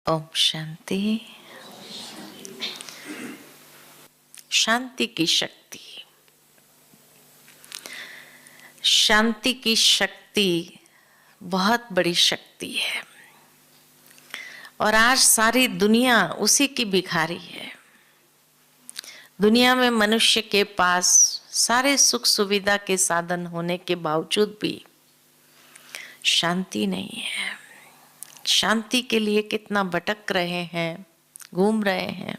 ओम शांति। शांति की शक्ति, शांति की शक्ति बहुत बड़ी शक्ति है और आज सारी दुनिया उसी की भिखारी है। दुनिया में मनुष्य के पास सारे सुख सुविधा के साधन होने के बावजूद भी शांति नहीं है। शांति के लिए कितना भटक रहे हैं, घूम रहे हैं।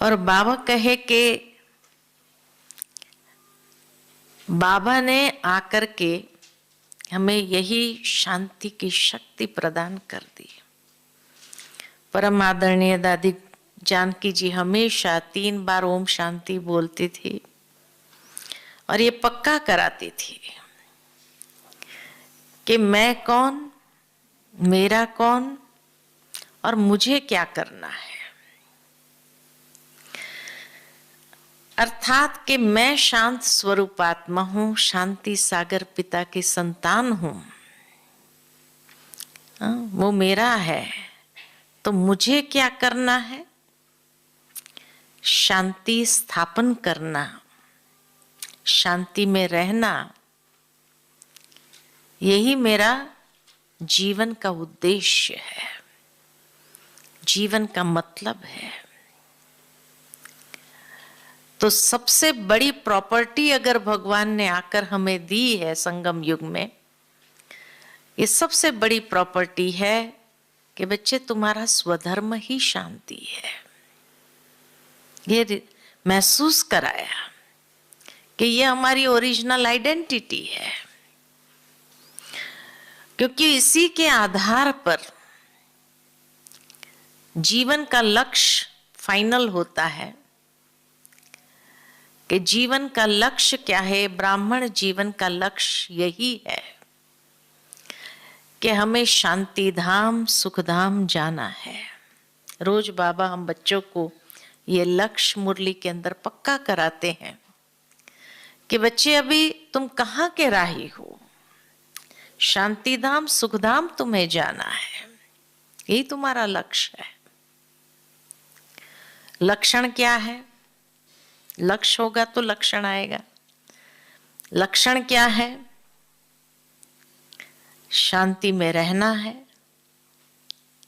और बाबा कहे कि बाबा ने आकर के हमें यही शांति की शक्ति प्रदान कर दी। परम आदरणीय दादी जानकी जी हमेशा 3 बार ओम शांति बोलती थी और ये पक्का कराती थी कि मैं कौन, मेरा कौन और मुझे क्या करना है। अर्थात कि मैं शांत स्वरूप आत्मा हूं, शांति सागर पिता की संतान हूं। वो मेरा है, तो मुझे क्या करना है? शांति स्थापन करना, शांति में रहना, यही मेरा जीवन का उद्देश्य है, जीवन का मतलब है। तो सबसे बड़ी प्रॉपर्टी अगर भगवान ने आकर हमें दी है संगम युग में, ये सबसे बड़ी प्रॉपर्टी है कि बच्चे तुम्हारा स्वधर्म ही शांति है। ये महसूस कराया कि ये हमारी ओरिजिनल आइडेंटिटी है, क्योंकि इसी के आधार पर जीवन का लक्ष्य फाइनल होता है। कि जीवन का लक्ष्य क्या है? ब्राह्मण जीवन का लक्ष्य यही है कि हमें शांति धाम सुख धाम जाना है। रोज बाबा हम बच्चों को ये लक्ष्य मुरली के अंदर पक्का कराते हैं कि बच्चे अभी तुम कहाँ के राही हो, शांति धाम सुख धाम तुम्हें जाना है, यही तुम्हारा लक्ष्य है। लक्षण क्या है? लक्ष्य होगा तो लक्षण आएगा। लक्षण क्या है? शांति में रहना है।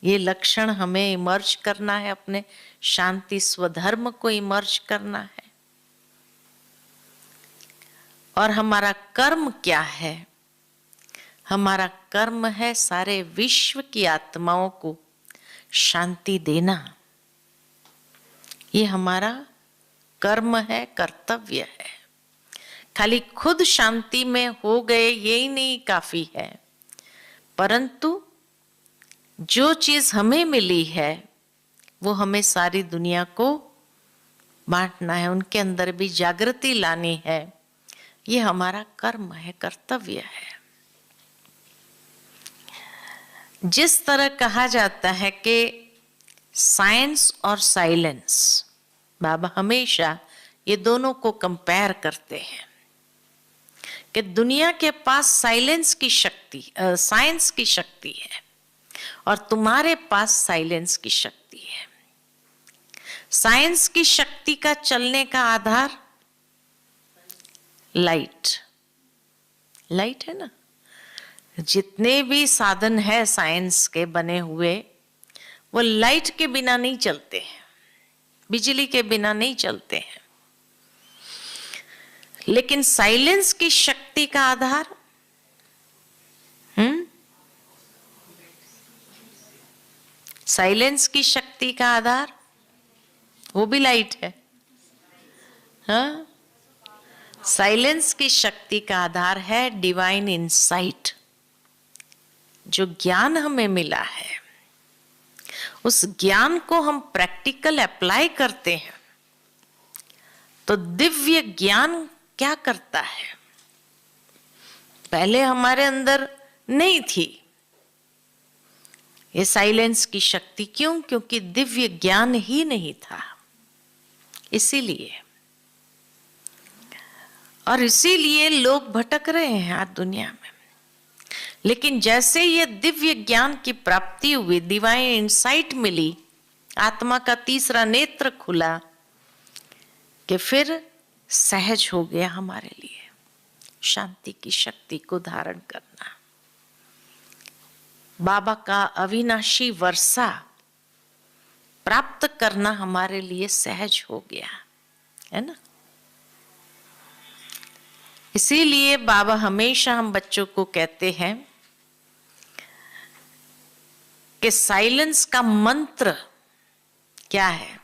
ये लक्षण हमें इमर्ज करना है, अपने शांति स्वधर्म को इमर्ज करना है। और हमारा कर्म क्या है? हमारा कर्म है सारे विश्व की आत्माओं को शांति देना। ये हमारा कर्म है, कर्तव्य है। खाली खुद शांति में हो गए यही नहीं काफी है, परंतु जो चीज हमें मिली है वो हमें सारी दुनिया को बांटना है, उनके अंदर भी जागृति लानी है। ये हमारा कर्म है, कर्तव्य है। जिस तरह कहा जाता है कि साइंस और साइलेंस, बाबा हमेशा ये दोनों को कंपेयर करते हैं कि दुनिया के पास साइलेंस की शक्ति, साइंस की शक्ति है और तुम्हारे पास साइलेंस की शक्ति है। साइंस की शक्ति का चलने का आधार लाइट, लाइट है ना। जितने भी साधन है साइंस के बने हुए, वो लाइट के बिना नहीं चलते हैं, बिजली के बिना नहीं चलते हैं। लेकिन साइलेंस की शक्ति का आधार साइलेंस की शक्ति का आधार वो भी लाइट है। हाँ, साइलेंस की शक्ति का आधार है डिवाइन इनसाइट। जो ज्ञान हमें मिला है, उस ज्ञान को हम प्रैक्टिकल अप्लाई करते हैं तो दिव्य ज्ञान क्या करता है? पहले हमारे अंदर नहीं थी ये साइलेंस की शक्ति। क्यों? क्योंकि दिव्य ज्ञान ही नहीं था, इसीलिए। और इसीलिए लोग भटक रहे हैं आज दुनिया में। लेकिन जैसे ये दिव्य ज्ञान की प्राप्ति हुई, डिवाइन इंसाइट मिली, आत्मा का तीसरा नेत्र खुला, कि फिर सहज हो गया हमारे लिए शांति की शक्ति को धारण करना। बाबा का अविनाशी वर्षा प्राप्त करना हमारे लिए सहज हो गया, है ना। इसीलिए बाबा हमेशा हम बच्चों को कहते हैं कि साइलेंस का मंत्र क्या है,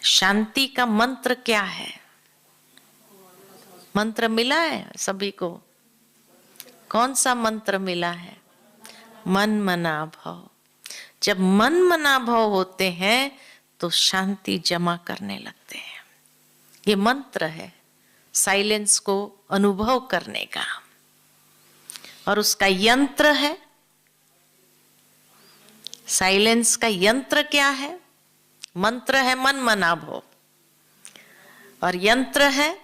शांति का मंत्र क्या है। मंत्र मिला है सभी को? कौन सा मंत्र मिला है? मन मना भाव। जब मन मना भाव होते हैं तो शांति जमा करने लगते हैं। ये मंत्र है साइलेंस को अनुभव करने का, और उसका यंत्र है, साइलेंस का यंत्र क्या है? मंत्र है मन मना भाव, और यंत्र है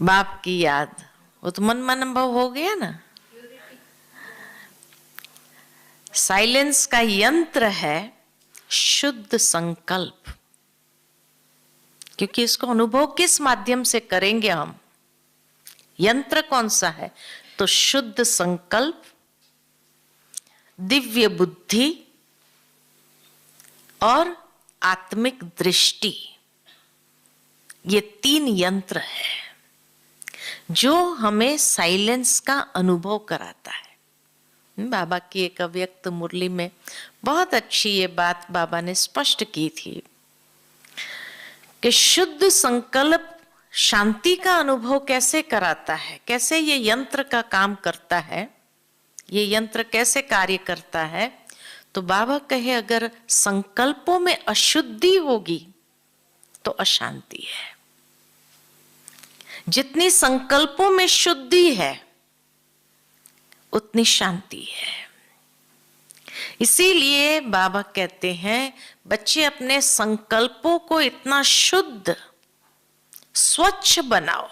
बाप की याद। वो तो मन मन भाव हो गया ना। साइलेंस का यंत्र है शुद्ध संकल्प, क्योंकि इसको अनुभव किस माध्यम से करेंगे हम? यंत्र कौन सा है? तो शुद्ध संकल्प, दिव्य बुद्धि और आत्मिक दृष्टि, ये 3 यंत्र है जो हमें साइलेंस का अनुभव कराता है। बाबा की एक अव्यक्त मुरली में बहुत अच्छी ये बात बाबा ने स्पष्ट की थी कि शुद्ध संकल्प शांति का अनुभव कैसे कराता है, कैसे ये यंत्र का काम करता है, ये यंत्र कैसे कार्य करता है। तो बाबा कहे अगर संकल्पों में अशुद्धि होगी तो अशांति है। जितनी संकल्पों में शुद्धि है उतनी शांति है। इसीलिए बाबा कहते हैं बच्चे अपने संकल्पों को इतना शुद्ध स्वच्छ बनाओ।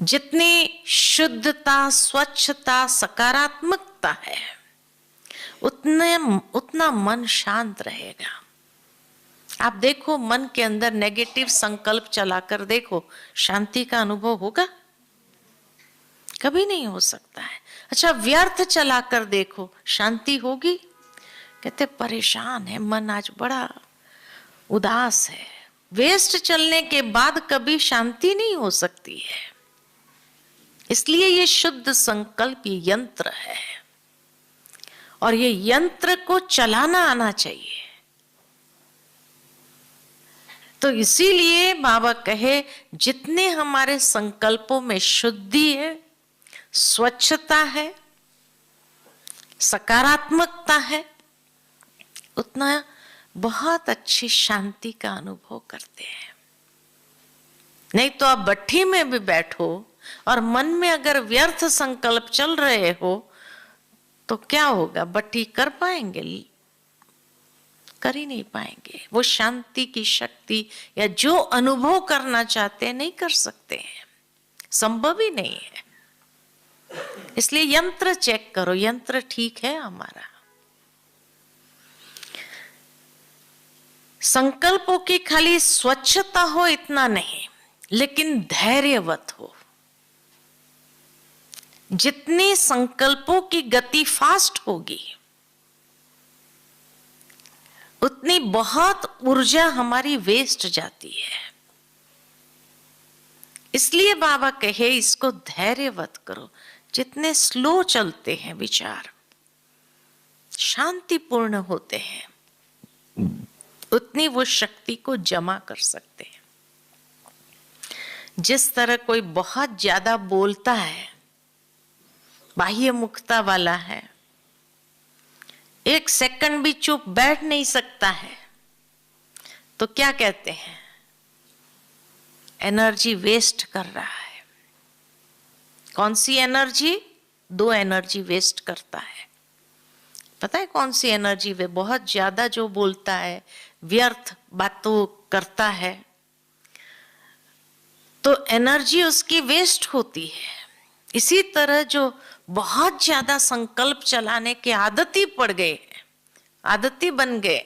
जितनी शुद्धता, स्वच्छता, सकारात्मकता है उतना मन शांत रहेगा। आप देखो मन के अंदर नेगेटिव संकल्प चलाकर देखो, शांति का अनुभव होगा? कभी नहीं हो सकता है। अच्छा, व्यर्थ चलाकर देखो, शांति होगी? कहते परेशान है मन, आज बड़ा उदास है। वेस्ट चलने के बाद कभी शांति नहीं हो सकती है। इसलिए ये शुद्ध संकल्प ये यंत्र है, और ये यंत्र को चलाना आना चाहिए। तो इसीलिए बाबा कहे जितने हमारे संकल्पों में शुद्धि है, स्वच्छता है, सकारात्मकता है, उतना बहुत अच्छी शांति का अनुभव करते हैं। नहीं तो आप भट्ठी में भी बैठो और मन में अगर व्यर्थ संकल्प चल रहे हो तो क्या होगा? भट्ठी कर पाएंगे? कर ही नहीं पाएंगे। वो शांति की शक्ति या जो अनुभव करना चाहते हैं नहीं कर सकते हैं, संभव ही नहीं है। इसलिए यंत्र चेक करो, यंत्र ठीक है हमारा। संकल्पों की खाली स्वच्छता हो इतना नहीं, लेकिन धैर्यवत हो। जितनी संकल्पों की गति फास्ट होगी उतनी बहुत ऊर्जा हमारी वेस्ट जाती है। इसलिए बाबा कहे इसको धैर्यवत करो। जितने स्लो चलते हैं विचार, शांतिपूर्ण होते हैं, उतनी वो शक्ति को जमा कर सकते हैं। जिस तरह कोई बहुत ज्यादा बोलता है, बाह्य मुखता वाला है, एक सेकंड भी चुप बैठ नहीं सकता है, तो क्या कहते हैं? एनर्जी वेस्ट कर रहा है। कौन सी एनर्जी? 2 एनर्जी वेस्ट करता है। पता है कौन सी एनर्जी? वे बहुत ज्यादा जो बोलता है, व्यर्थ बातों करता है, तो एनर्जी उसकी वेस्ट होती है। इसी तरह जो बहुत ज्यादा संकल्प चलाने के आदती पड़ गए, आदती बन गए,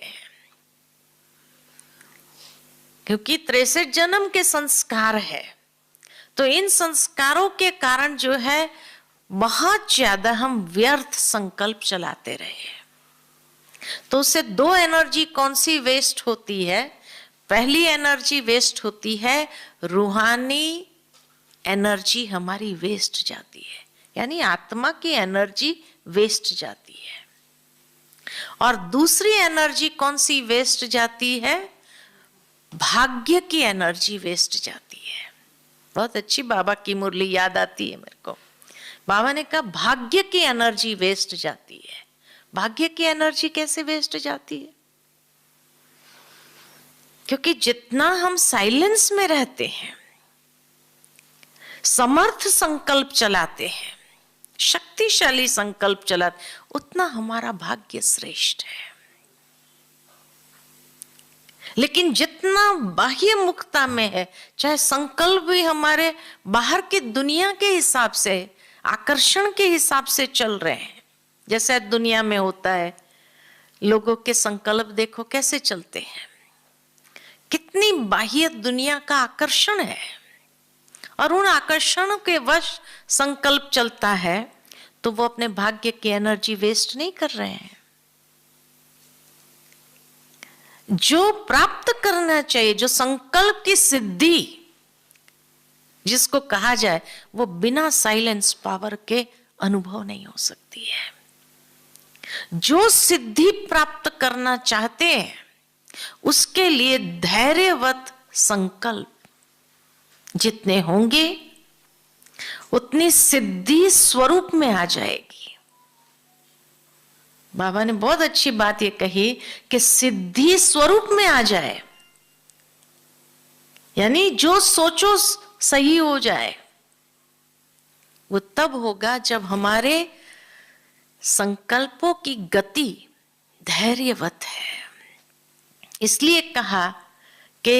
क्योंकि 63 जन्म के संस्कार है, तो इन संस्कारों के कारण जो है बहुत ज्यादा हम व्यर्थ संकल्प चलाते रहे। तो उससे दो एनर्जी कौन सी वेस्ट होती है? पहली एनर्जी वेस्ट होती है रूहानी एनर्जी, हमारी वेस्ट जाती है, यानी आत्मा की एनर्जी वेस्ट जाती है। और दूसरी एनर्जी कौन सी वेस्ट जाती है? भाग्य की एनर्जी वेस्ट जाती है। बहुत अच्छी बाबा की मुरली याद आती है मेरे को। बाबा ने कहा भाग्य की एनर्जी वेस्ट जाती है। भाग्य की एनर्जी कैसे वेस्ट जाती है? क्योंकि जितना हम साइलेंस में रहते हैं, समर्थ संकल्प चलाते हैं, शक्तिशाली संकल्प चलाते, उतना हमारा भाग्य श्रेष्ठ है। लेकिन जितना बाह्य मुक्ता में है, चाहे संकल्प भी हमारे बाहर की दुनिया के हिसाब से, आकर्षण के हिसाब से चल रहे हैं, जैसे दुनिया में होता है, लोगों के संकल्प देखो कैसे चलते हैं, कितनी बाह्य दुनिया का आकर्षण है, और उन आकर्षणों के वश संकल्प चलता है, तो वो अपने भाग्य की एनर्जी वेस्ट नहीं कर रहे हैं। जो प्राप्त करना चाहिए, जो संकल्प की सिद्धि जिसको कहा जाए, वो बिना साइलेंस पावर के अनुभव नहीं हो सकती है। जो सिद्धि प्राप्त करना चाहते हैं, उसके लिए धैर्यवत संकल्प जितने होंगे, उतनी सिद्धि स्वरूप में आ जाएगी। बाबा ने बहुत अच्छी बात ये कही कि सिद्धि स्वरूप में आ जाए, यानी जो सोचो सही हो जाए। वो तब होगा जब हमारे संकल्पों की गति धैर्यवत है। इसलिए कहा कि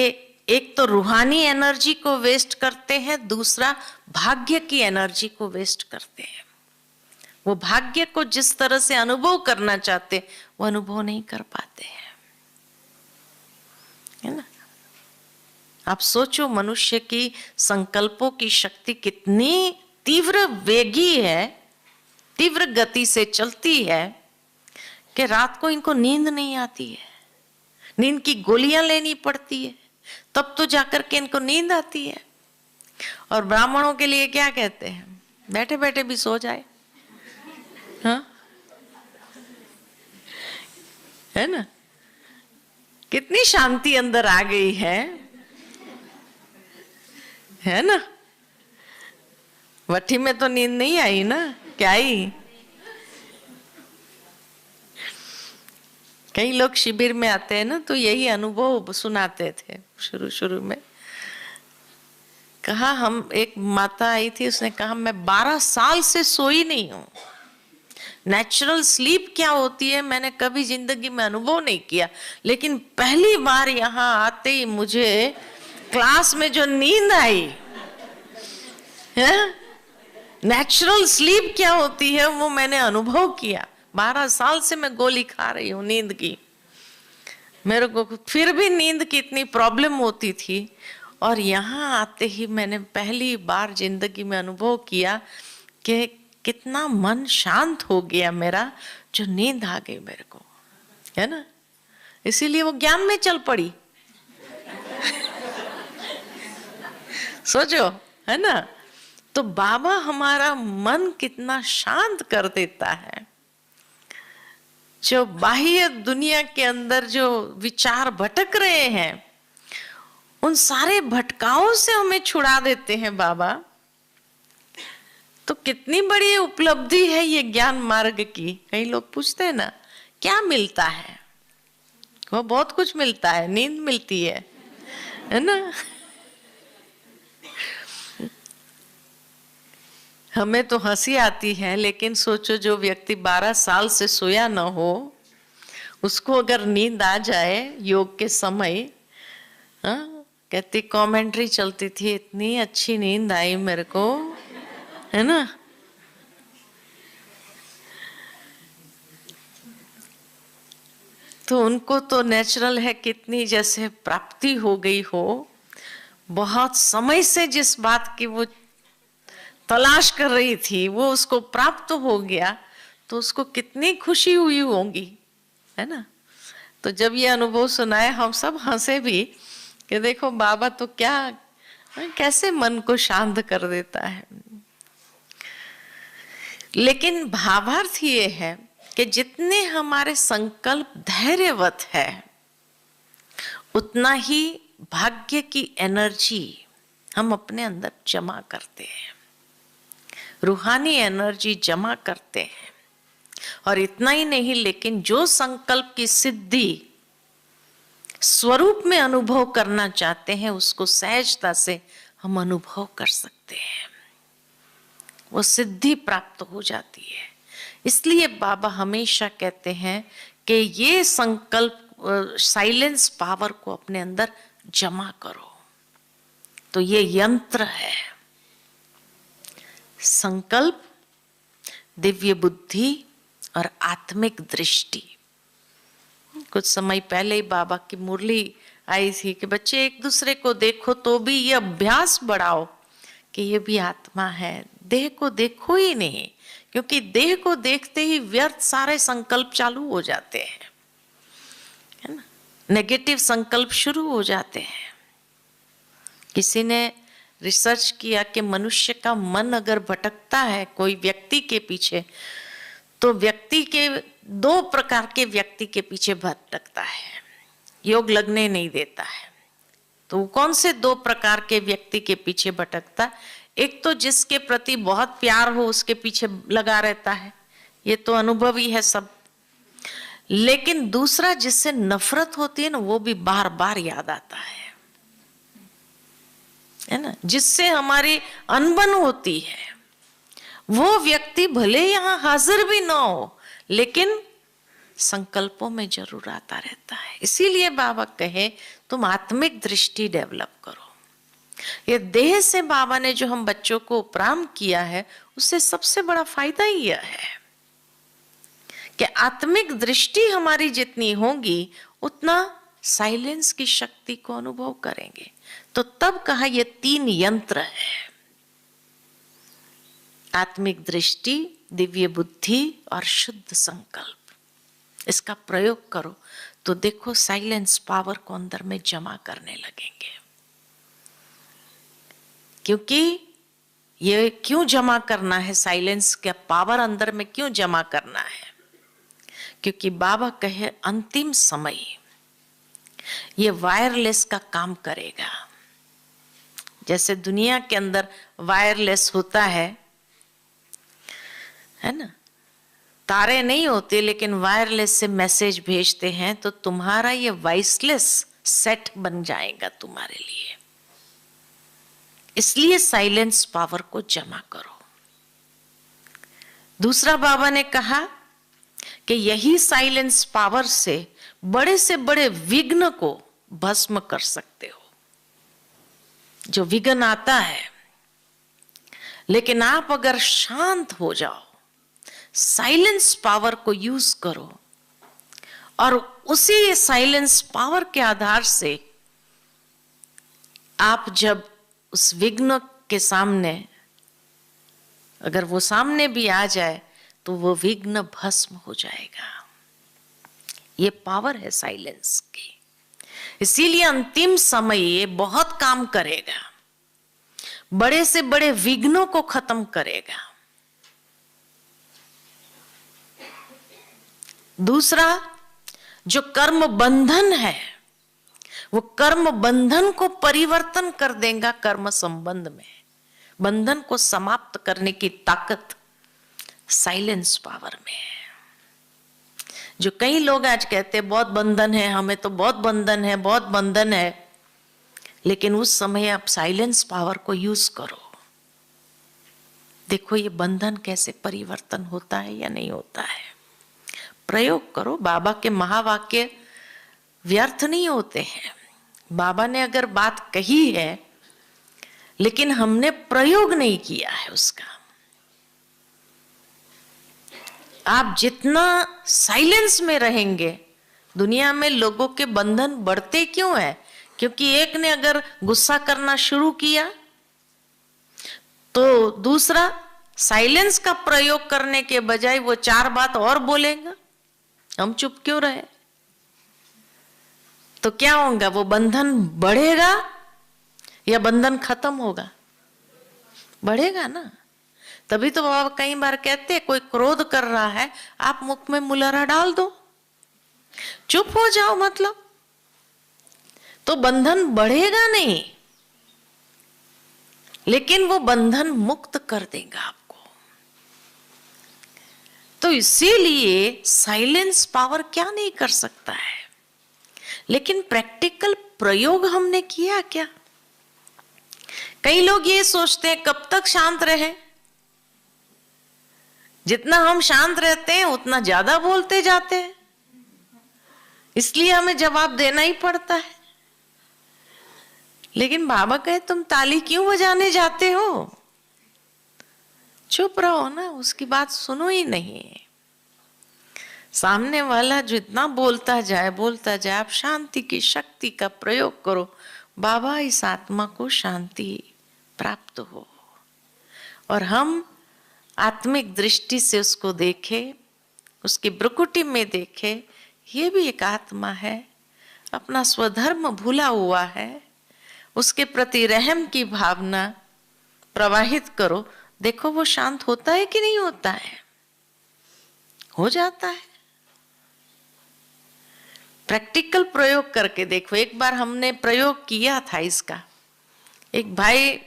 एक तो रूहानी एनर्जी को वेस्ट करते हैं, दूसरा भाग्य की एनर्जी को वेस्ट करते हैं। वो भाग्य को जिस तरह से अनुभव करना चाहते, वो अनुभव नहीं कर पाते हैं, है ना। आप सोचो, मनुष्य की संकल्पों की शक्ति कितनी तीव्र वेगी है, तीव्र गति से चलती है कि रात को इनको नींद नहीं आती है, नींद की गोलियां लेनी पड़ती है, तब तो जाकर के इनको नींद आती है। और ब्राह्मणों के लिए क्या कहते हैं? बैठे बैठे भी सो जाए, हाँ, है ना। कितनी शांति अंदर आ गई है ना। वठी में तो नींद नहीं आई ना, क्या आई? कई लोग शिविर में आते हैं ना, तो यही अनुभव सुनाते थे शुरू शुरू में। कहा, हम एक माता आई थी, उसने कहा मैं 12 साल से सोई नहीं हूं। नेचुरल स्लीप क्या होती है मैंने कभी जिंदगी में अनुभव नहीं किया, लेकिन पहली बार यहाँ आते ही मुझे क्लास में जो नींद आई है, नेचुरल स्लीप क्या होती है वो मैंने अनुभव किया। 12 साल से मैं गोली खा रही हूँ नींद की, मेरे को फिर भी नींद की इतनी प्रॉब्लम होती थी, और यहाँ आते ही मैंने पहली बार जिंदगी में अनुभव किया कि कितना मन शांत हो गया मेरा, जो नींद आ गई मेरे को, है ना। इसीलिए वो ज्ञान में चल पड़ी सोचो, है ना। तो बाबा हमारा मन कितना शांत कर देता है। जो बाह्य दुनिया के अंदर जो विचार भटक रहे हैं, उन सारे भटकाओं से हमें छुड़ा देते हैं बाबा। तो कितनी बड़ी उपलब्धि है ये ज्ञान मार्ग की। कई लोग पूछते हैं ना, क्या मिलता है? वो बहुत कुछ मिलता है, नींद मिलती है ना। हमें तो हंसी आती है, लेकिन सोचो जो व्यक्ति 12 साल से सोया न हो, उसको अगर नींद आ जाए योग के समय, हाँ, कहती कमेंट्री चलती थी, इतनी अच्छी नींद आई मेरे को, है ना। तो उनको तो नेचुरल है, कितनी जैसे प्राप्ति हो गई हो, बहुत समय से जिस बात की वो तलाश कर रही थी वो उसको प्राप्त हो गया, तो उसको कितनी खुशी हुई होगी, है ना। तो जब ये अनुभव सुनाए हम सब हंसे भी कि देखो बाबा तो क्या, कैसे मन को शांत कर देता है। लेकिन भावार्थ ये है कि जितने हमारे संकल्प धैर्यवत है उतना ही भाग्य की एनर्जी हम अपने अंदर जमा करते हैं, रूहानी एनर्जी जमा करते हैं। और इतना ही नहीं, लेकिन जो संकल्प की सिद्धि स्वरूप में अनुभव करना चाहते हैं उसको सहजता से हम अनुभव कर सकते हैं, वो सिद्धि प्राप्त हो जाती है। इसलिए बाबा हमेशा कहते हैं कि ये संकल्प, साइलेंस पावर को अपने अंदर जमा करो। तो ये यंत्र है, संकल्प, दिव्य बुद्धि और आत्मिक दृष्टि। कुछ समय पहले ही बाबा की मुरली आई थी कि बच्चे एक दूसरे को देखो तो भी ये अभ्यास बढ़ाओ कि ये भी आत्मा है, देह को देखो ही नहीं, क्योंकि देह को देखते ही व्यर्थ सारे संकल्प चालू हो जाते हैं, है ना। नेगेटिव संकल्प शुरू हो जाते हैं। किसी ने रिसर्च किया कि मनुष्य का मन अगर भटकता है कोई व्यक्ति के पीछे, तो व्यक्ति के 2 प्रकार के व्यक्ति के पीछे भटकता है, योग लगने नहीं देता है। तो कौन से 2 प्रकार के व्यक्ति के पीछे भटकता? एक तो जिसके प्रति बहुत प्यार हो उसके पीछे लगा रहता है, ये तो अनुभव ही है सब। लेकिन दूसरा जिससे नफरत होती है ना, वो भी बार बार याद आता है ना, जिससे हमारी अनबन होती है। वो व्यक्ति भले यहां हाजिर भी ना हो लेकिन संकल्पों में जरूर आता रहता है। इसीलिए बाबा कहे तुम आत्मिक दृष्टि डेवलप करो। ये देह से बाबा ने जो हम बच्चों को उपराम किया है उससे सबसे बड़ा फायदा ही यह है कि आत्मिक दृष्टि हमारी जितनी होगी उतना साइलेंस की शक्ति को अनुभव करेंगे। तो तब कहा ये 3 यंत्र है, आत्मिक दृष्टि, दिव्य बुद्धि और शुद्ध संकल्प। इसका प्रयोग करो तो देखो साइलेंस पावर को अंदर में जमा करने लगेंगे। क्योंकि ये क्यों जमा करना है, साइलेंस का पावर अंदर में क्यों जमा करना है? क्योंकि बाबा कहे अंतिम समय ये वायरलेस का काम करेगा। जैसे दुनिया के अंदर वायरलेस होता है ना, तारे नहीं होते लेकिन वायरलेस से मैसेज भेजते हैं, तो तुम्हारा ये वॉइसलेस सेट बन जाएगा तुम्हारे लिए। इसलिए साइलेंस पावर को जमा करो। दूसरा बाबा ने कहा कि यही साइलेंस पावर से बड़े विघ्न को भस्म कर सकते हो। जो विघ्न आता है, लेकिन आप अगर शांत हो जाओ, साइलेंस पावर को यूज करो और उसी साइलेंस पावर के आधार से आप जब उस विघ्न के सामने, अगर वो सामने भी आ जाए तो वो विघ्न भस्म हो जाएगा। ये पावर है साइलेंस की। इसीलिए अंतिम समय ये बहुत काम करेगा, बड़े से बड़े विघ्नों को खत्म करेगा। दूसरा, जो कर्म बंधन है वो कर्म बंधन को परिवर्तन कर देगा कर्म संबंध में। बंधन को समाप्त करने की ताकत साइलेंस पावर में है। जो कई लोग आज कहते हैं बहुत बंधन है, हमें तो बहुत बंधन है, बहुत बंधन है, लेकिन उस समय आप साइलेंस पावर को यूज करो, देखो ये बंधन कैसे परिवर्तन होता है या नहीं होता है। प्रयोग करो। बाबा के महावाक्य व्यर्थ नहीं होते हैं, बाबा ने अगर बात कही है लेकिन हमने प्रयोग नहीं किया है उसका। आप जितना साइलेंस में रहेंगे, दुनिया में लोगों के बंधन बढ़ते क्यों है? क्योंकि एक ने अगर गुस्सा करना शुरू किया तो दूसरा साइलेंस का प्रयोग करने के बजाय वो 4 बात और बोलेगा, हम चुप क्यों रहे? तो क्या होगा? वो बंधन बढ़ेगा या बंधन खत्म होगा? बढ़ेगा ना। तभी तो बाबा कई बार कहते हैं कोई क्रोध कर रहा है, आप मुख में मुलरा डाल दो, चुप हो जाओ, मतलब तो बंधन बढ़ेगा नहीं, लेकिन वो बंधन मुक्त कर देगा आपको। तो इसीलिए साइलेंस पावर क्या नहीं कर सकता है, लेकिन प्रैक्टिकल प्रयोग हमने किया क्या? कई लोग ये सोचते हैं कब तक शांत रहे, जितना हम शांत रहते हैं उतना ज्यादा बोलते जाते हैं, इसलिए हमें जवाब देना ही पड़ता है। लेकिन बाबा कहे तुम ताली क्यों बजाने जाते हो? चुप रहो ना, उसकी बात सुनो ही नहीं। सामने वाला जितना बोलता जाए आप शांति की शक्ति का प्रयोग करो, बाबा इस आत्मा को शांति प्राप्त हो। और हम आत्मिक दृष्टि से उसको देखे, उसकी ब्रुकुटी में देखे, ये भी एक आत्मा है, अपना स्वधर्म भूला हुआ है, उसके प्रति रहम की भावना प्रवाहित करो। देखो वो शांत होता है कि नहीं होता है? हो जाता है। प्रैक्टिकल प्रयोग करके देखो। एक बार हमने प्रयोग किया था इसका। एक भाई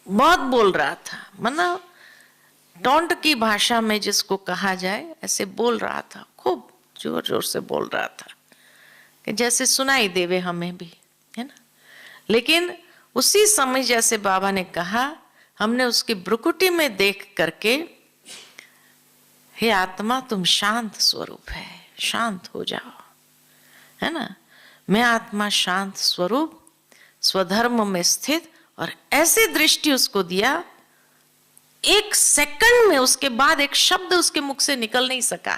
बहुत बोल रहा था, मतलब टोंट की भाषा में जिसको कहा जाए ऐसे बोल रहा था, खूब जोर जोर से बोल रहा था कि जैसे सुनाई देवे हमें भी, है ना। लेकिन उसी समय जैसे बाबा ने कहा, हमने उसकी ब्रुकुटी में देख करके, हे आत्मा तुम शांत स्वरूप है, शांत हो जाओ, है ना। मैं आत्मा शांत स्वरूप, स्वधर्म में स्थित, और ऐसी दृष्टि उसको दिया, 1 सेकंड में उसके बाद एक शब्द उसके मुख से निकल नहीं सका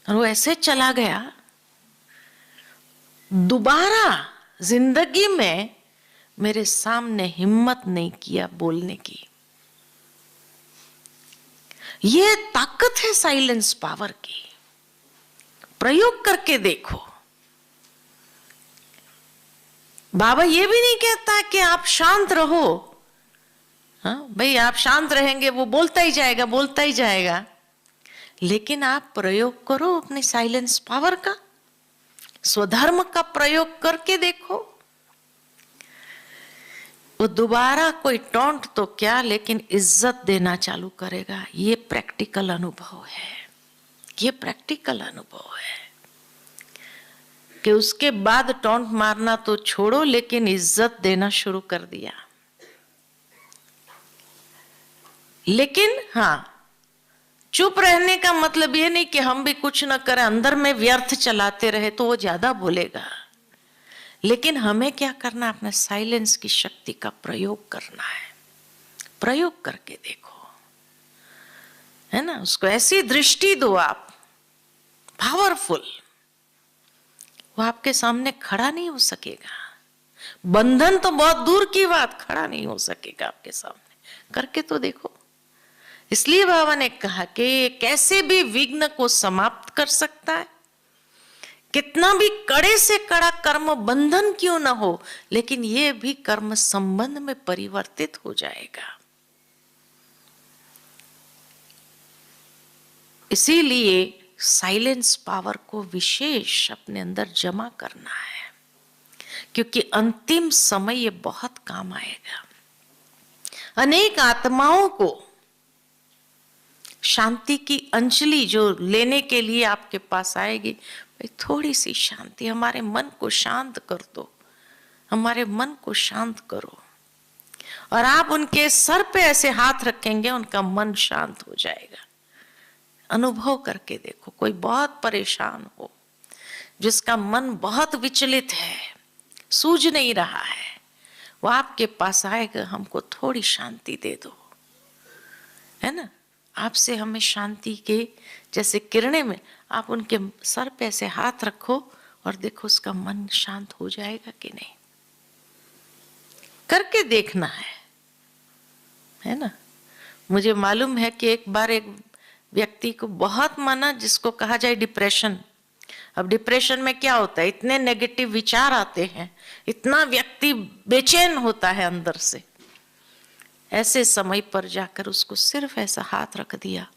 और वो ऐसे चला गया। दोबारा जिंदगी में मेरे सामने हिम्मत नहीं किया बोलने की। ये ताकत है साइलेंस पावर की। प्रयोग करके देखो। बाबा ये भी नहीं कहता कि आप शांत रहो, हाँ भाई आप शांत रहेंगे वो बोलता ही जाएगा, बोलता ही जाएगा, लेकिन आप प्रयोग करो अपने साइलेंस पावर का, स्वधर्म का प्रयोग करके देखो। वो दोबारा कोई टोंट तो क्या, लेकिन इज्जत देना चालू करेगा। ये प्रैक्टिकल अनुभव है, ये प्रैक्टिकल अनुभव है कि उसके बाद टोंट मारना तो छोड़ो, लेकिन इज्जत देना शुरू कर दिया। लेकिन हाँ, चुप रहने का मतलब ये नहीं कि हम भी कुछ न करें, अंदर में व्यर्थ चलाते रहे तो वो ज्यादा बोलेगा। लेकिन हमें क्या करना, अपने साइलेंस की शक्ति का प्रयोग करना है। प्रयोग करके देखो, है ना। उसको ऐसी दृष्टि दो आप, पावरफुल, वो आपके सामने खड़ा नहीं हो सकेगा। बंधन तो बहुत दूर की बात, खड़ा नहीं हो सकेगा आपके सामने। करके तो देखो। इसलिए बाबा ने कहा कि कैसे भी विघ्न को समाप्त कर सकता है, कितना भी कड़े से कड़ा कर्म बंधन क्यों ना हो, लेकिन यह भी कर्म संबंध में परिवर्तित हो जाएगा। इसीलिए साइलेंस पावर को विशेष अपने अंदर जमा करना है, क्योंकि अंतिम समय ये बहुत काम आएगा। अनेक आत्माओं को शांति की अंजलि जो लेने के लिए आपके पास आएगी, भाई थोड़ी सी शांति, हमारे मन को शांत कर दो, हमारे मन को शांत करो। और आप उनके सर पे ऐसे हाथ रखेंगे, उनका मन शांत हो जाएगा। अनुभव करके देखो। कोई बहुत परेशान हो, जिसका मन बहुत विचलित है, सूझ नहीं रहा है, वो आपके पास आएगा, हमको थोड़ी शांति दे दो, है ना। आपसे हमें शांति के जैसे किरणें में आप उनके सर पे ऐसे हाथ रखो और देखो उसका मन शांत हो जाएगा कि नहीं, करके देखना है ना। मुझे मालूम है कि एक बार एक व्यक्ति को बहुत माना, जिसको कहा जाए डिप्रेशन। अब डिप्रेशन में क्या होता है, इतने नेगेटिव विचार आते हैं, इतना व्यक्ति बेचैन होता है अंदर से। ऐसे समय पर जाकर उसको सिर्फ ऐसा हाथ रख दिया,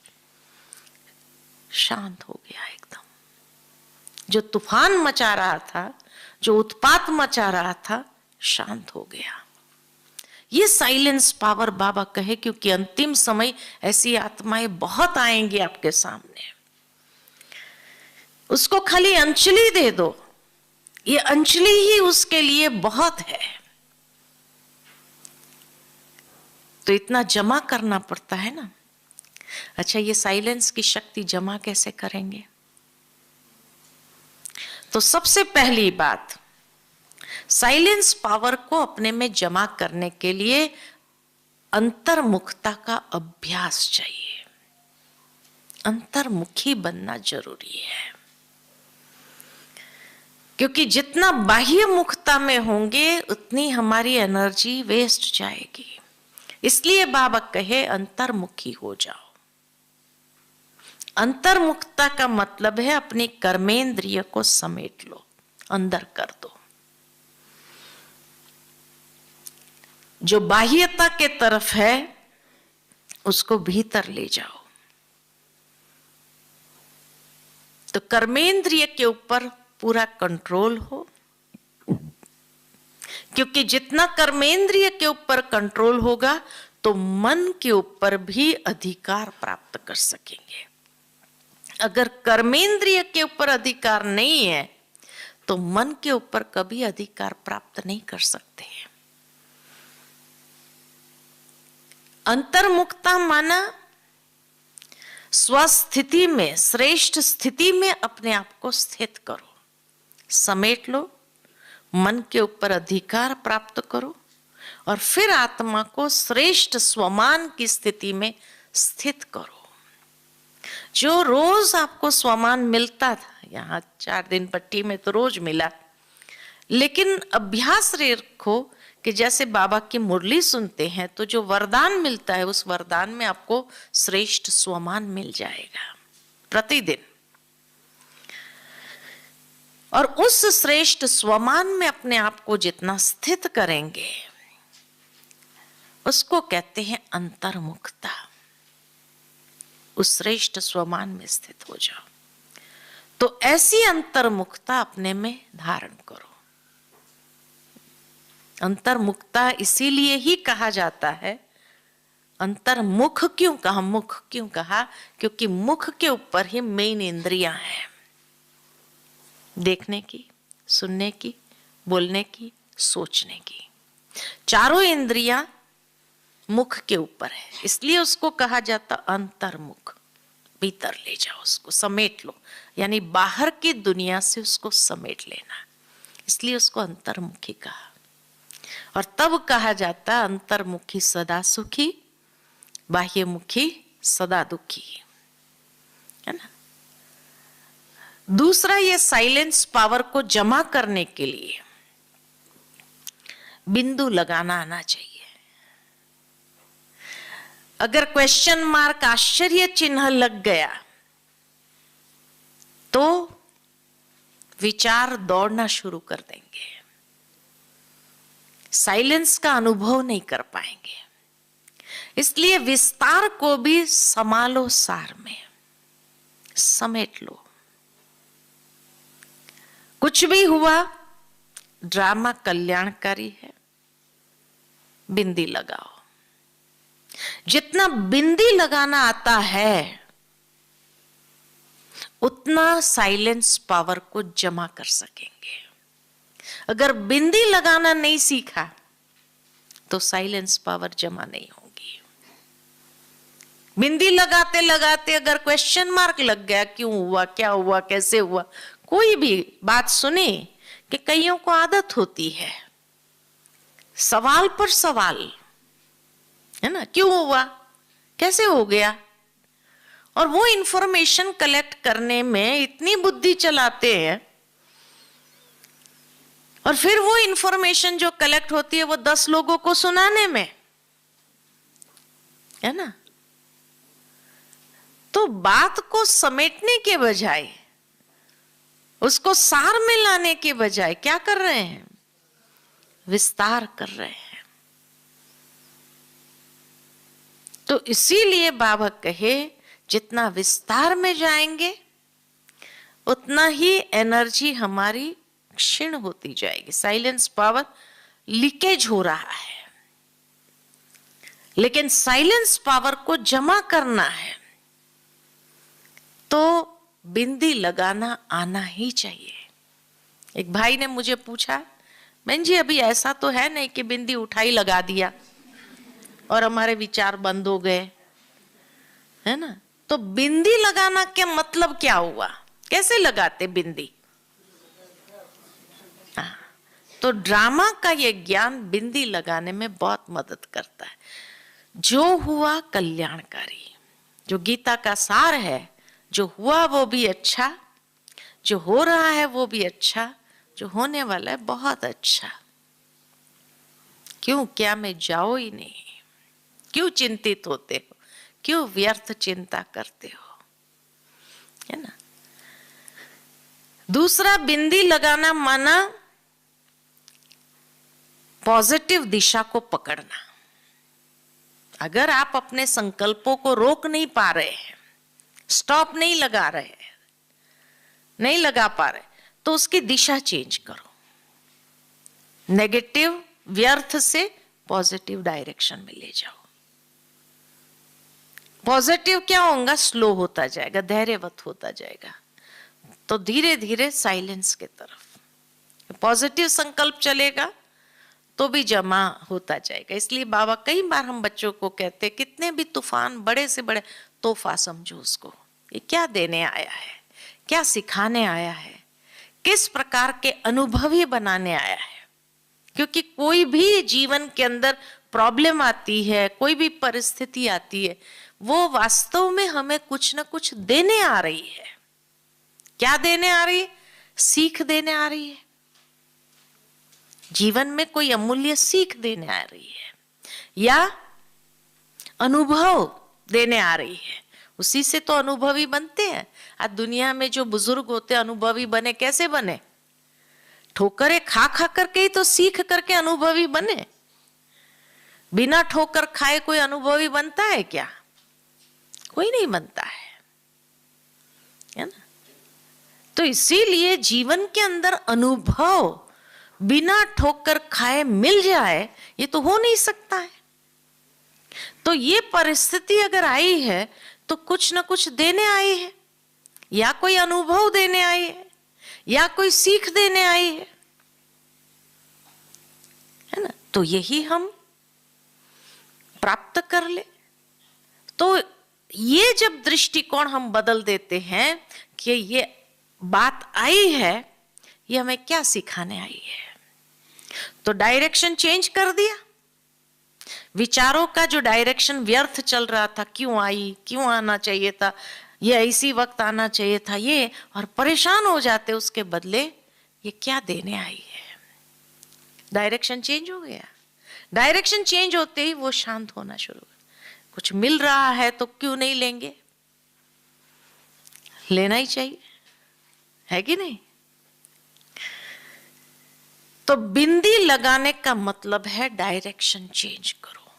शांत हो गया एकदम। जो तूफान मचा रहा था, जो उत्पात मचा रहा था, शांत हो गया। ये साइलेंस पावर बाबा कहे, क्योंकि अंतिम समय ऐसी आत्माएं बहुत आएंगी आपके सामने। उसको खाली अंजलि दे दो, ये अंजलि ही उसके लिए बहुत है। तो इतना जमा करना पड़ता है ना। अच्छा, ये साइलेंस की शक्ति जमा कैसे करेंगे? तो सबसे पहली बात, साइलेंस पावर को अपने में जमा करने के लिए अंतर्मुखता का अभ्यास चाहिए। अंतर्मुखी बनना जरूरी है, क्योंकि जितना बाह्य मुखता में होंगे उतनी हमारी एनर्जी वेस्ट जाएगी। इसलिए बाबा कहे अंतर्मुखी हो जाओ। अंतर्मुखता का मतलब है अपनी कर्मेंद्रिय को समेट लो, अंदर कर दो। जो बाह्यता के तरफ है उसको भीतर ले जाओ। तो कर्मेंद्रिय के ऊपर पूरा कंट्रोल हो, क्योंकि जितना कर्मेंद्रिय के ऊपर कंट्रोल होगा तो मन के ऊपर भी अधिकार प्राप्त कर सकेंगे। अगर कर्मेंद्रिय के ऊपर अधिकार नहीं है तो मन के ऊपर कभी अधिकार प्राप्त नहीं कर सकते। अंतर्मुखता माना स्वस्थिति में, श्रेष्ठ स्थिति में अपने आप को स्थित करो, समेट लो, मन के ऊपर अधिकार प्राप्त करो और फिर आत्मा को श्रेष्ठ स्वमान की स्थिति में स्थित करो। जो रोज आपको स्वमान मिलता था, यहाँ 4 दिन पट्टी में तो रोज मिला, लेकिन अभ्यास रखो कि जैसे बाबा की मुरली सुनते हैं तो जो वरदान मिलता है उस वरदान में आपको श्रेष्ठ स्वमान मिल जाएगा प्रतिदिन। और उस श्रेष्ठ स्वमान में अपने आप को जितना स्थित करेंगे उसको कहते हैं अंतर्मुखता। उस श्रेष्ठ स्वमान में स्थित हो जाओ। तो ऐसी अंतर्मुखता अपने में धारण करो। अंतर्मुखता इसीलिए ही कहा जाता है, अंतर्मुख क्यों कहा, मुख क्यों कहा, क्योंकि मुख के ऊपर ही मेन इंद्रियां हैं, देखने की, सुनने की, बोलने की, सोचने की। चारों इंद्रियां मुख के ऊपर है, इसलिए उसको कहा जाता अंतर्मुख। भीतर ले जाओ, उसको समेट लो, यानी बाहर की दुनिया से उसको समेट लेना, इसलिए उसको अंतर्मुखी कहा। और तब कहा जाता अंतर्मुखी सदा सुखी, बाह्यमुखी सदा दुखी, है ना। दूसरा, ये साइलेंस पावर को जमा करने के लिए बिंदु लगाना आना चाहिए। अगर क्वेश्चन मार्क, आश्चर्य चिन्ह लग गया तो विचार दौड़ना शुरू कर देंगे, साइलेंस का अनुभव नहीं कर पाएंगे। इसलिए विस्तार को भी संभालो, सार में समेट लो। कुछ भी हुआ, ड्रामा कल्याणकारी है, बिंदी लगाओ। जितना बिंदी लगाना आता है उतना साइलेंस पावर को जमा कर सकेंगे। अगर बिंदी लगाना नहीं सीखा तो साइलेंस पावर जमा नहीं होगी। बिंदी लगाते लगाते अगर क्वेश्चन मार्क लग गया, क्यों हुआ, क्या हुआ, कैसे हुआ, कोई भी बात सुने कि कईयों को आदत होती है सवाल पर सवाल, है ना, क्यों हुआ, कैसे हो गया, और वो इंफॉर्मेशन कलेक्ट करने में इतनी बुद्धि चलाते हैं, और फिर वो इंफॉर्मेशन जो कलेक्ट होती है वो 10 लोगों को सुनाने में, है ना। तो बात को समेटने के बजाय, उसको सार में लाने के बजाय क्या कर रहे हैं, विस्तार कर रहे हैं। तो इसीलिए बाबा कहे जितना विस्तार में जाएंगे उतना ही एनर्जी हमारी क्षीण होती जाएगी। साइलेंस पावर लीकेज हो रहा है, लेकिन साइलेंस पावर को जमा करना है तो बिंदी लगाना आना ही चाहिए। एक भाई ने मुझे पूछा, बहन जी अभी ऐसा तो है नहीं कि बिंदी उठाई लगा दिया और हमारे विचार बंद हो गए, है ना। तो बिंदी लगाना क्या मतलब क्या हुआ, कैसे लगाते बिंदी? तो ड्रामा का ये ज्ञान बिंदी लगाने में बहुत मदद करता है। जो हुआ कल्याणकारी, जो गीता का सार है, जो हुआ वो भी अच्छा, जो हो रहा है वो भी अच्छा, जो होने वाला है बहुत अच्छा। क्यों, क्या में जाओ ही नहीं, क्यों चिंतित होते हो, क्यों व्यर्थ चिंता करते हो, है ना। दूसरा, बिंदी लगाना माना पॉजिटिव दिशा को पकड़ना। अगर आप अपने संकल्पों को रोक नहीं पा रहे हैं, स्टॉप नहीं लगा रहे हैं, नहीं लगा पा रहे, तो उसकी दिशा चेंज करो। नेगेटिव व्यर्थ से पॉजिटिव डायरेक्शन में ले जाओ। पॉजिटिव क्या होगा, स्लो होता जाएगा, धैर्यवत होता जाएगा, तो धीरे धीरे साइलेंस के तरफ। पॉजिटिव संकल्प चलेगा तो भी जमा होता जाएगा। इसलिए बाबा कई बार हम बच्चों को कहते, कितने भी तूफान, बड़े से बड़े तोहफा समझो उसको, ये क्या देने आया है, क्या सिखाने आया है, किस प्रकार के अनुभवी बनाने आया है। क्योंकि कोई भी जीवन के अंदर प्रॉब्लम आती है, कोई भी परिस्थिति आती है, वो वास्तव में हमें कुछ ना कुछ देने आ रही है। क्या देने आ रही है? सीख देने आ रही है। जीवन में कोई अमूल्य सीख देने आ रही है या अनुभव देने आ रही है। उसी से तो अनुभवी बनते हैं। आज दुनिया में जो बुजुर्ग होते अनुभवी बने, कैसे बने? ठोकरें खा खा करके ही तो सीख करके अनुभवी बने। बिना ठोकर खाए कोई अनुभवी बनता है क्या? कोई नहीं बनता है ना। तो इसीलिए जीवन के अंदर अनुभव बिना ठोकर खाए मिल जाए, ये तो हो नहीं सकता है। तो ये परिस्थिति अगर आई है तो कुछ ना कुछ देने आई है, या कोई अनुभव देने आई है, या कोई सीख देने आई है ना। तो यही हम प्राप्त कर ले। तो ये जब दृष्टिकोण हम बदल देते हैं कि ये बात आई है, ये हमें क्या सिखाने आई है, तो डायरेक्शन चेंज कर दिया। विचारों का जो डायरेक्शन व्यर्थ चल रहा था, क्यों आई, क्यों आना चाहिए था, ये इसी वक्त आना चाहिए था, ये, और परेशान हो जाते, उसके बदले ये क्या देने आई है। डायरेक्शन चेंज हो गया। डायरेक्शन चेंज होते ही वो शांत होना शुरू हो। कुछ मिल रहा है तो क्यों नहीं लेंगे, लेना ही चाहिए, है कि नहीं। तो बिंदी लगाने का मतलब है डायरेक्शन चेंज करो,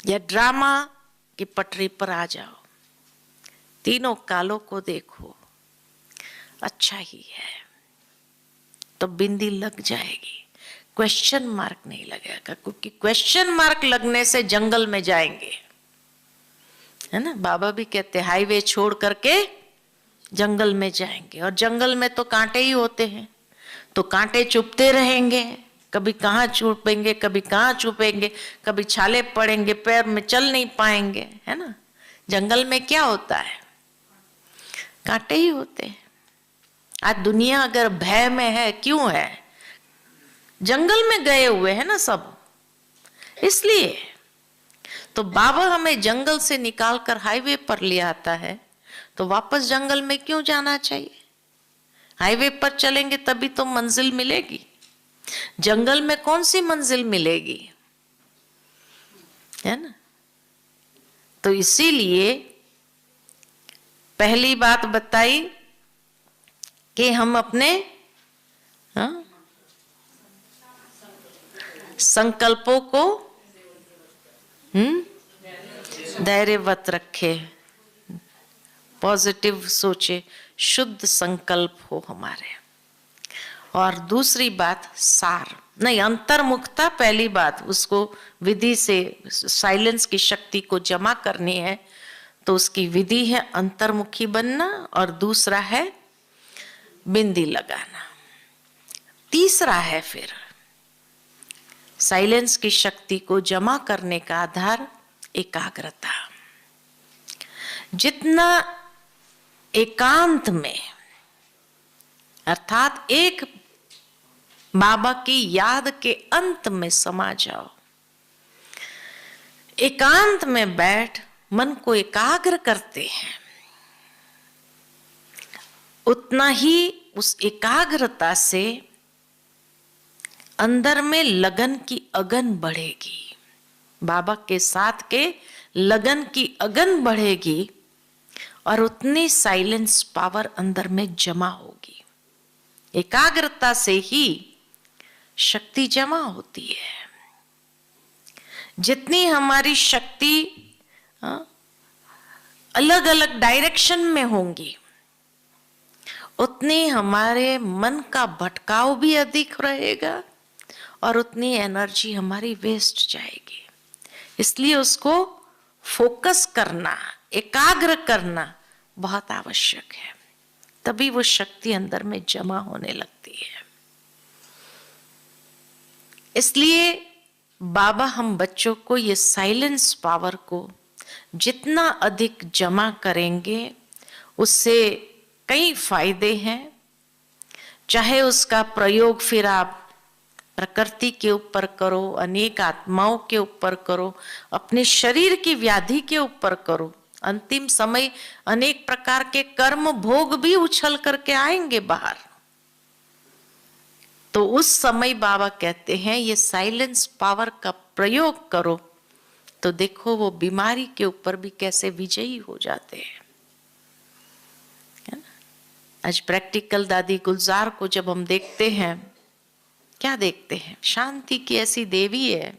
या ड्रामा की पटरी पर आ जाओ, तीनों कालों को देखो, अच्छा ही है, तो बिंदी लग जाएगी। क्वेश्चन मार्क नहीं लगेगा, क्योंकि क्वेश्चन मार्क लगने से जंगल में जाएंगे, है ना। बाबा भी कहते हाईवे छोड़ करके जंगल में जाएंगे, और जंगल में तो कांटे ही होते हैं, तो कांटे चुभते रहेंगे, कभी कहाँ चुभेंगे, कभी कहाँ चुभेंगे, कभी छाले पड़ेंगे, पैर में चल नहीं पाएंगे, है ना। जंगल में क्या होता है, कांटे ही होते हैं। आज दुनिया अगर भय में है, क्यों है? जंगल में गए हुए हैं ना सब, इसलिए। तो बाबा हमें जंगल से निकालकर हाईवे पर ले आता है, तो वापस जंगल में क्यों जाना चाहिए? हाईवे पर चलेंगे तभी तो मंजिल मिलेगी। जंगल में कौन सी मंजिल मिलेगी, है ना? तो इसीलिए पहली बात बताई कि हम अपने संकल्पों को धैर्यवत रखे, पॉजिटिव सोचे, शुद्ध संकल्प हो हमारे। और दूसरी बात सार नहीं, अंतर्मुखता पहली बात, उसको विधि से साइलेंस की शक्ति को जमा करनी है, तो उसकी विधि है अंतर्मुखी बनना, और दूसरा है बिंदी लगाना। तीसरा है फिर साइलेंस की शक्ति को जमा करने का आधार एकाग्रता। जितना एकांत में, अर्थात एक बाबा की याद के अंत में समा जाओ, एकांत में बैठ मन को एकाग्र करते हैं, उतना ही उस एकाग्रता से अंदर में लगन की अगन बढ़ेगी। बाबा के साथ के लगन की अगन बढ़ेगी और उतनी साइलेंस पावर अंदर में जमा होगी। एकाग्रता से ही शक्ति जमा होती है। जितनी हमारी शक्ति अलग अलग डायरेक्शन में होंगी, उतनी हमारे मन का भटकाव भी अधिक रहेगा और उतनी एनर्जी हमारी वेस्ट जाएगी। इसलिए उसको फोकस करना, एकाग्र करना बहुत आवश्यक है, तभी वो शक्ति अंदर में जमा होने लगती है। इसलिए बाबा हम बच्चों को ये साइलेंस पावर को जितना अधिक जमा करेंगे, उससे कई फायदे हैं। चाहे उसका प्रयोग फिर आप प्रकृति के ऊपर करो, अनेक आत्माओं के ऊपर करो, अपने शरीर की व्याधि के ऊपर करो। अंतिम समय अनेक प्रकार के कर्म भोग भी उछल करके आएंगे बाहर, तो उस समय बाबा कहते हैं ये साइलेंस पावर का प्रयोग करो, तो देखो वो बीमारी के ऊपर भी कैसे विजयी हो जाते हैं। आज प्रैक्टिकल दादी गुलजार को जब हम देखते हैं, क्या देखते हैं? शांति की ऐसी देवी है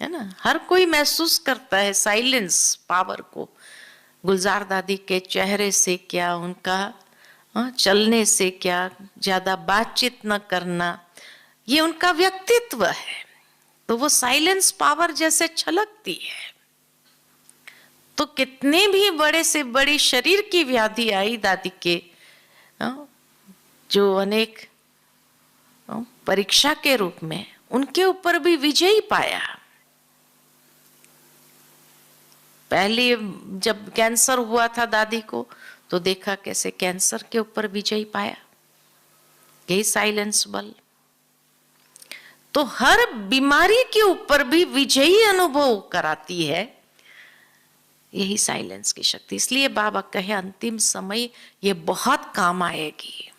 ना। हर कोई महसूस करता है साइलेंस पावर को। गुलजार दादी के चेहरे से क्या, उनका चलने से क्या, ज्यादा बातचीत न करना, ये उनका व्यक्तित्व है। तो वो साइलेंस पावर जैसे छलकती है। तो कितने भी बड़े से बड़ी शरीर की व्याधि आई दादी के, जो अनेक परीक्षा के रूप में, उनके ऊपर भी विजय पाया। पहले जब कैंसर हुआ था दादी को, तो देखा कैसे कैंसर के ऊपर विजय पाया, यही साइलेंस बल। तो हर बीमारी के ऊपर भी विजयी अनुभव कराती है यही साइलेंस की शक्ति। इसलिए बाबा कहे अंतिम समय ये बहुत काम आएगी,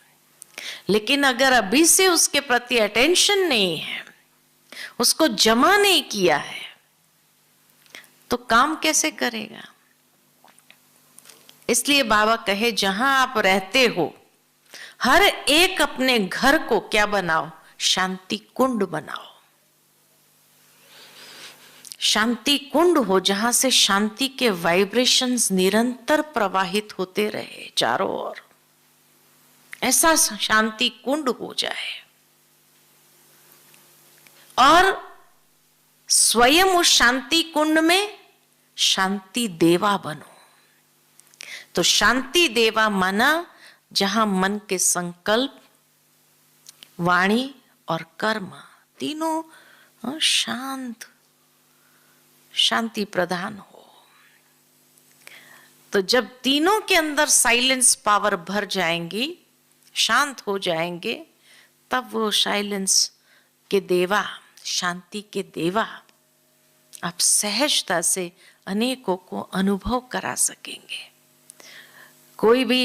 लेकिन अगर अभी से उसके प्रति अटेंशन नहीं है, उसको जमा नहीं किया है, तो काम कैसे करेगा? इसलिए बाबा कहे जहां आप रहते हो, हर एक अपने घर को क्या बनाओ? शांति कुंड बनाओ। शांति कुंड हो जहां से शांति के वाइब्रेशंस निरंतर प्रवाहित होते रहे चारों ओर। ऐसा शांति कुंड हो जाए और स्वयं उस शांति कुंड में शांति देवा बनो। तो शांति देवा माना जहां मन के संकल्प, वाणी और कर्म तीनों शांत, शांति प्रधान हो। तो जब तीनों के अंदर साइलेंस पावर भर जाएंगी, शांत हो जाएंगे, तब वो साइलेंस के देवा, शांति के देवा आप सहजता से अनेकों को अनुभव करा सकेंगे। कोई भी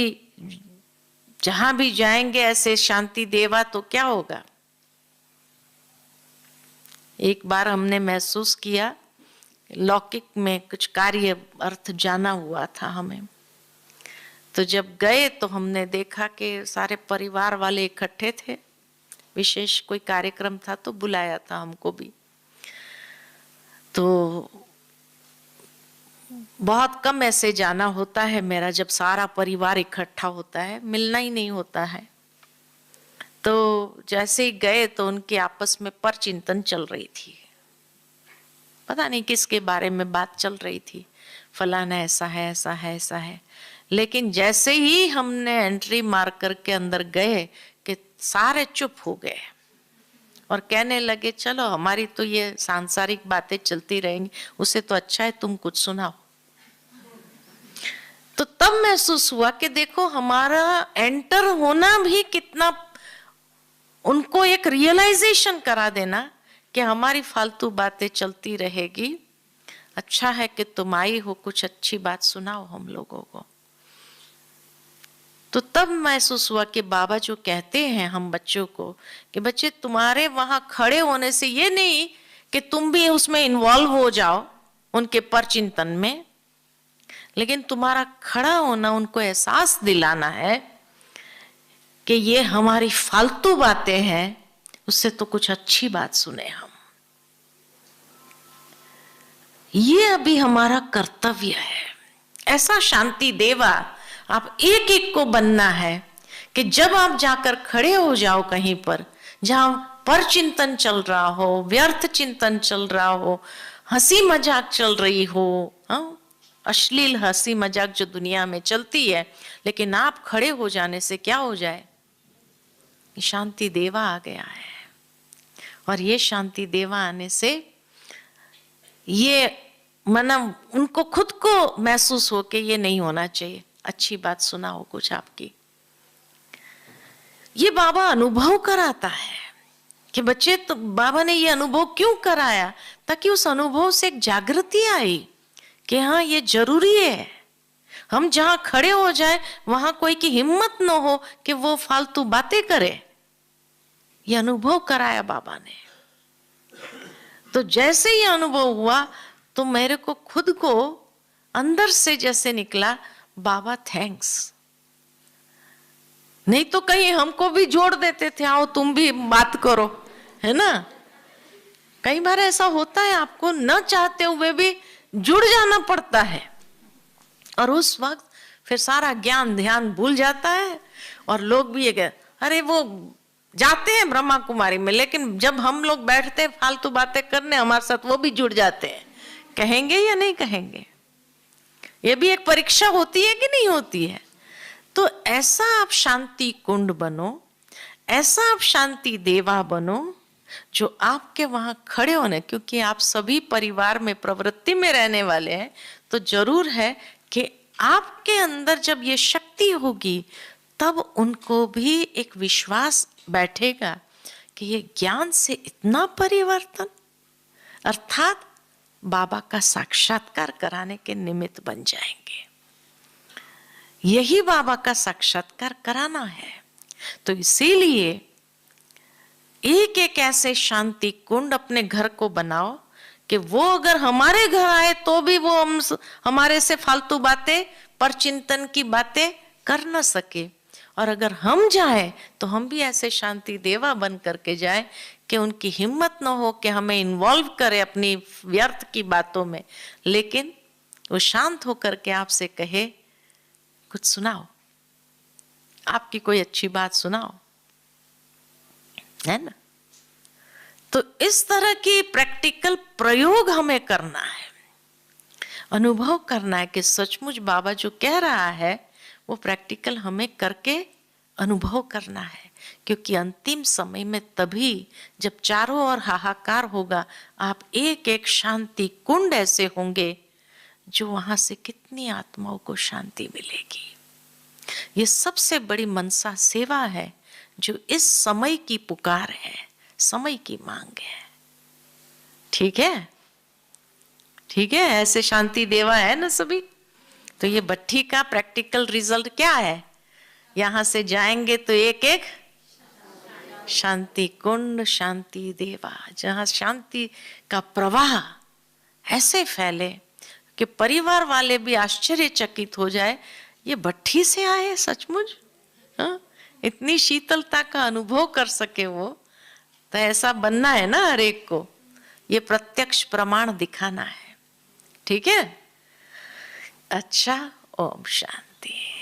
जहां भी जाएंगे ऐसे शांति देवा तो क्या होगा। एक बार हमने महसूस किया, लौकिक में कुछ कार्य अर्थ जाना हुआ था हमें, तो जब गए तो हमने देखा कि सारे परिवार वाले इकट्ठे थे, विशेष कोई कार्यक्रम था तो बुलाया था हमको भी। तो बहुत कम ऐसे जाना होता है मेरा, जब सारा परिवार इकट्ठा होता है, मिलना ही नहीं होता है। तो जैसे ही गए तो उनके आपस में पर चिंतन चल रही थी, पता नहीं किसके बारे में बात चल रही थी, फलाना ऐसा है ऐसा है ऐसा है। लेकिन जैसे ही हमने एंट्री मार करके अंदर गए कि सारे चुप हो गए और कहने लगे चलो हमारी तो ये सांसारिक बातें चलती रहेंगी, उससे तो अच्छा है तुम कुछ सुनाओ। तो तब महसूस हुआ कि देखो हमारा एंटर होना भी कितना, उनको एक रियलाइजेशन करा देना कि हमारी फालतू बातें चलती रहेगी, अच्छा है कि तुम आई हो, कुछ अच्छी बात सुनाओ हम लोगों को। तो तब महसूस हुआ कि बाबा जो कहते हैं हम बच्चों को कि बच्चे तुम्हारे वहां खड़े होने से ये नहीं कि तुम भी उसमें इन्वॉल्व हो जाओ उनके परचिंतन में, लेकिन तुम्हारा खड़ा होना उनको एहसास दिलाना है कि ये हमारी फालतू बातें हैं, उससे तो कुछ अच्छी बात सुने हम। ये अभी हमारा कर्तव्य है। ऐसा शांति देवा आप एक एक को बनना है कि जब आप जाकर खड़े हो जाओ कहीं पर जहां पर चिंतन चल रहा हो, व्यर्थ चिंतन चल रहा हो, हंसी मजाक चल रही हो, अश्लील हंसी मजाक जो दुनिया में चलती है, लेकिन आप खड़े हो जाने से क्या हो जाए, शांति देवा आ गया है। और ये शांति देवा आने से ये मतलब उनको खुद को महसूस हो कि ये नहीं होना चाहिए, अच्छी बात सुनाओ कुछ आपकी। ये बाबा अनुभव कराता है कि बच्चे, तो बाबा ने ये अनुभव क्यों कराया, ताकि उस अनुभव से एक जागृति आई कि हाँ ये जरूरी है। हम जहां खड़े हो जाए वहां कोई की हिम्मत न हो कि वो फालतू बातें करे। ये अनुभव कराया बाबा ने। तो जैसे ही अनुभव हुआ तो मेरे को खुद को अंदर से जैसे निकला, बाबा थैंक्स। नहीं तो कहीं हमको भी जोड़ देते थे, आओ तुम भी बात करो, है ना। कई बार ऐसा होता है, आपको न चाहते हुए भी जुड़ जाना पड़ता है, और उस वक्त फिर सारा ज्ञान ध्यान भूल जाता है। और लोग भी ये अरे वो जाते हैं ब्रह्मा कुमारी में, लेकिन जब हम लोग बैठते हैं फालतू बातें करने हमारे साथ, वो भी जुड़ जाते हैं। कहेंगे या नहीं कहेंगे, ये भी एक परीक्षा होती है कि नहीं होती है। तो ऐसा आप शांति कुंड बनो, ऐसा आप शांति देवा बनो, जो आपके वहां खड़े होने, क्योंकि आप सभी परिवार में प्रवृत्ति में रहने वाले हैं, तो जरूर है कि आपके अंदर जब ये शक्ति होगी तब उनको भी एक विश्वास बैठेगा कि ये ज्ञान से इतना परिवर्तन, अर्थात बाबा का साक्षात्कार कराने के निमित्त बन जाएंगे। यही बाबा का साक्षात्कार कराना है। तो इसीलिए एक एक ऐसे शांति कुंड अपने घर को बनाओ कि वो अगर हमारे घर आए तो भी वो हमारे से फालतू बातें, परचिंतन की बातें कर न सके, और अगर हम जाएं तो हम भी ऐसे शांति देवा बन करके जाएं कि उनकी हिम्मत न हो कि हमें इन्वॉल्व करे अपनी व्यर्थ की बातों में, लेकिन वो शांत होकर के आपसे कहे कुछ सुनाओ, आपकी कोई अच्छी बात सुनाओ, है ना। तो इस तरह की प्रैक्टिकल प्रयोग हमें करना है, अनुभव करना है कि सचमुच बाबा जो कह रहा है वो प्रैक्टिकल हमें करके अनुभव करना है। क्योंकि अंतिम समय में तभी जब चारों ओर हाहाकार होगा, आप एक एक शांति कुंड ऐसे होंगे जो वहां से कितनी आत्माओं को शांति मिलेगी। ये सबसे बड़ी मनसा सेवा है जो इस समय की पुकार है, समय की मांग है। ठीक है, ठीक है, ऐसे शांति देवा है ना सभी। तो ये भट्ठी का प्रैक्टिकल रिजल्ट क्या है? यहां से जाएंगे तो एक एक शांति कुंड, शांति देवा, जहां शांति का प्रवाह ऐसे फैले कि परिवार वाले भी आश्चर्यचकित हो जाए, ये भट्ठी से आए सचमुच, हाँ? इतनी शीतलता का अनुभव कर सके वो। तो ऐसा बनना है ना हर एक को, ये प्रत्यक्ष प्रमाण दिखाना है। ठीक है, अच्छा, ओम शांति।